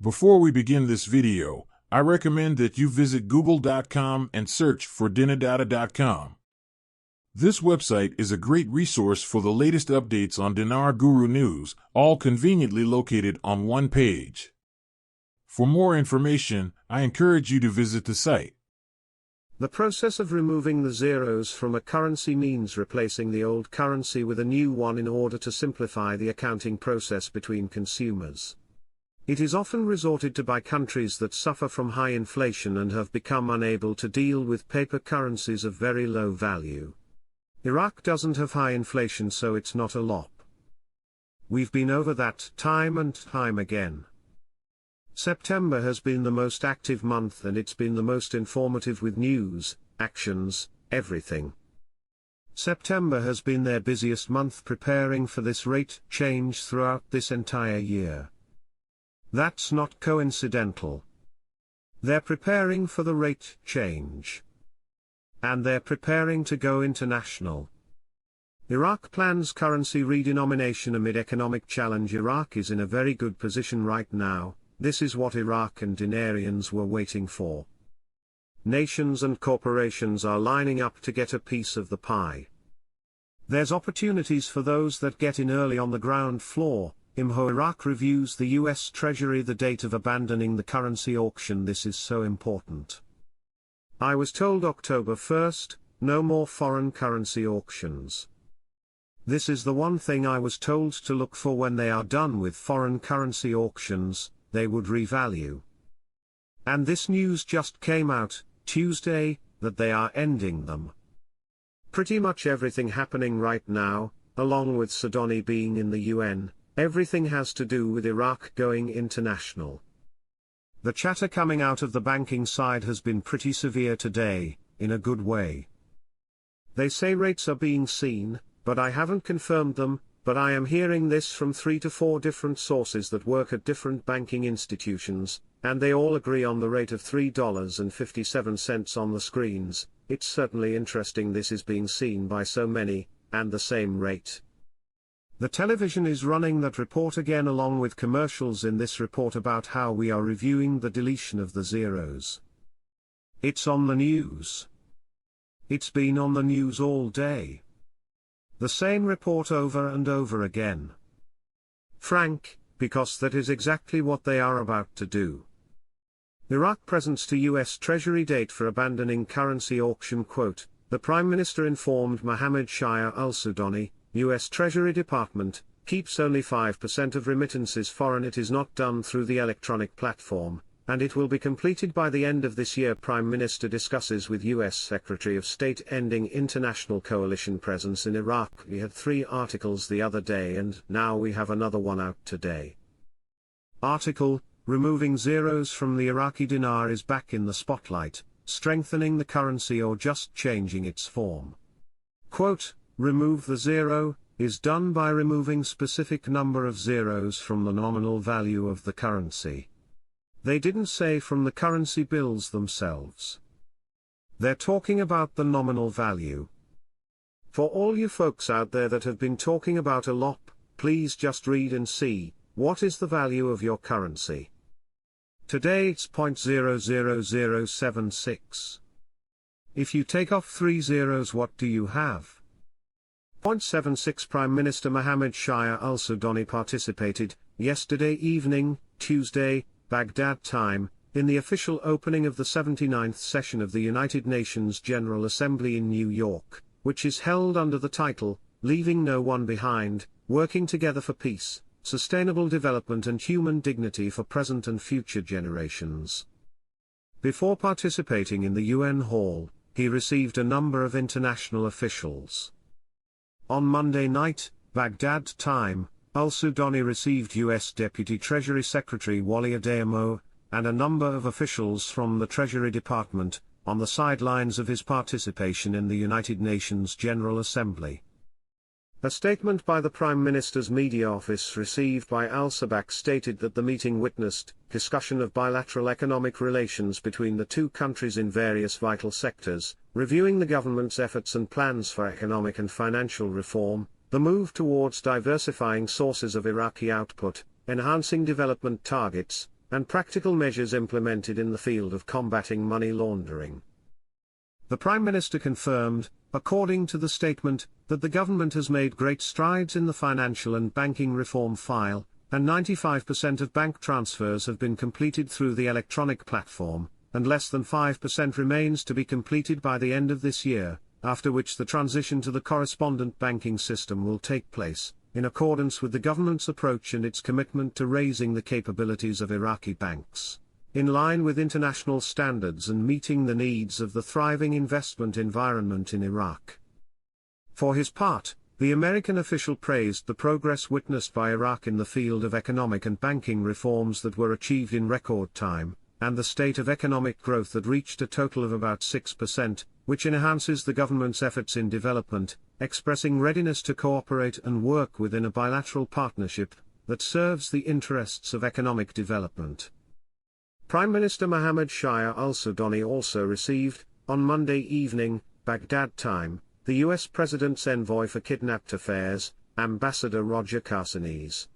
Before we begin this video, I recommend that you visit google.com and search for dinardata.com. This website is a great resource for the latest updates on Dinar Guru news, all conveniently located on one page. For more information, I encourage you to visit the site. The process of removing the zeros from a currency means replacing the old currency with a new one in order to simplify the accounting process between consumers. It is often resorted to by countries that suffer from high inflation and have become unable to deal with paper currencies of very low value. Iraq doesn't have high inflation, so it's not a LOP. We've been over that time and time again. September has been the most active month and it's been the most informative with news, actions, everything. September has been their busiest month preparing for this rate change throughout this entire year. That's not coincidental. They're preparing for the rate change. And they're preparing to go international. Iraq plans currency redenomination amid economic challenge. Iraq is in a very good position right now. This is what Iraq and Dinarians were waiting for. Nations and corporations are lining up to get a piece of the pie. There's opportunities for those that get in early on the ground floor. IMHO Iraq reviews the US Treasury the date of abandoning the currency auction. This is so important. I was told October 1st, no more foreign currency auctions. This is the one thing I was told to look for when they are done with foreign currency auctions, they would revalue. And this news just came out, Tuesday, that they are ending them. Pretty much everything happening right now, along with Sudani being in the UN, everything has to do with Iraq going international. The chatter coming out of the banking side has been pretty severe today, in a good way. They say rates are being seen, but I haven't confirmed them, but I am hearing this from 3 to 4 different sources that work at different banking institutions, and they all agree on the rate of $3.57 on the screens. It's certainly interesting this is being seen by so many, and the same rate. The television is running that report again along with commercials in this report about how we are reviewing the deletion of the zeros. It's on the news. It's been on the news all day. The same report over and over again. Frank, because that is exactly what they are about to do. Iraq presents to US Treasury date for abandoning currency auction. Quote, the Prime Minister informed Mohammed Shia al-Sudani, US Treasury Department, keeps only 5% of remittances foreign. It is not done through the electronic platform, and it will be completed by the end of this year. Prime Minister discusses with US Secretary of State ending international coalition presence in Iraq. We had 3 articles the other day and now we have another one out today. Article, removing zeros from the Iraqi dinar is back in the spotlight, strengthening the currency or just changing its form. Quote, remove the zero, is done by removing specific number of zeros from the nominal value of the currency. They didn't say from the currency bills themselves. They're talking about the nominal value. For all you folks out there that have been talking about a LOP, please just read and see, what is the value of your currency? Today it's 0.00076. If you take off 3 zeros, what do you have? 0.76. Prime Minister Mohammed Shia al-Sudani participated, yesterday evening, Tuesday, Baghdad time, in the official opening of the 79th session of the United Nations General Assembly in New York, which is held under the title, Leaving No One Behind, Working Together for Peace, Sustainable Development and Human Dignity for Present and Future Generations. Before participating in the UN Hall, he received a number of international officials. On Monday night, Baghdad time, al-Sudani received U.S. Deputy Treasury Secretary Wally Adeyemo, and a number of officials from the Treasury Department, on the sidelines of his participation in the United Nations General Assembly. A statement by the Prime Minister's media office received by al-Sabak stated that the meeting witnessed discussion of bilateral economic relations between the two countries in various vital sectors, reviewing the government's efforts and plans for economic and financial reform, the move towards diversifying sources of Iraqi output, enhancing development targets, and practical measures implemented in the field of combating money laundering. The Prime Minister confirmed, according to the statement, that the government has made great strides in the financial and banking reform file, and 95% of bank transfers have been completed through the electronic platform, and less than 5% remains to be completed by the end of this year, after which the transition to the correspondent banking system will take place, in accordance with the government's approach and its commitment to raising the capabilities of Iraqi banks, in line with international standards and meeting the needs of the thriving investment environment in Iraq. For his part, the American official praised the progress witnessed by Iraq in the field of economic and banking reforms that were achieved in record time, and the state of economic growth that reached a total of about 6%, which enhances the government's efforts in development, expressing readiness to cooperate and work within a bilateral partnership that serves the interests of economic development. Prime Minister Mohammed Shia al-Sudani also received, on Monday evening, Baghdad time, the US President's envoy for kidnapped affairs, Ambassador Roger Carstens.